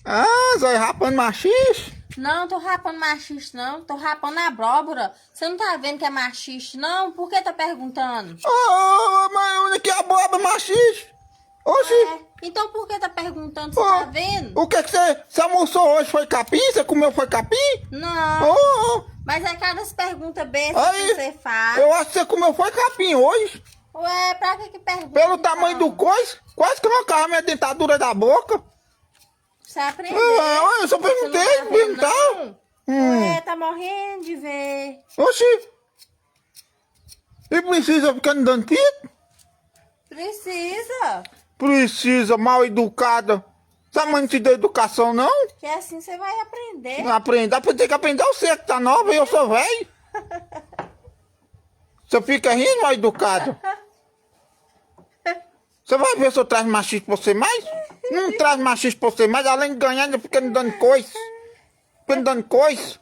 Ah, zóio rapando machista? Não, tô rapando machista, não. Tô rapando abóbora. Você não tá vendo que é machista, não? Por que tá perguntando? Oh, mas que abóbora machista? Oxi! Então por que tá perguntando? Você tá vendo? O que você almoçou hoje? Foi capim? Você comeu foi capim? Não. Oh, Mas é cada pergunta bestas aí, que você faz. eu acho que você comeu foi capim hoje. Ué, pra que pergunta? Pelo tamanho do coice, quase que arrancava minha dentadura da boca. Você aprendeu. Eu só perguntei, Você não tá vendo, perguntar. não? Ué, tá morrendo de ver. Oxi! E precisa ficar no dentista? Precisa. Precisa, mal educada. Essa mãe não te deu educação, não? Que assim você vai aprender. Não aprende. Dá pra ter que aprender você que tá nova e eu sou velho. Você fica rindo, mal educado. Você vai ver se eu trago machista pra você mais? Não traz machista pra você mais, além de ganhar, ainda fica me dando coice. Fica me dando coice.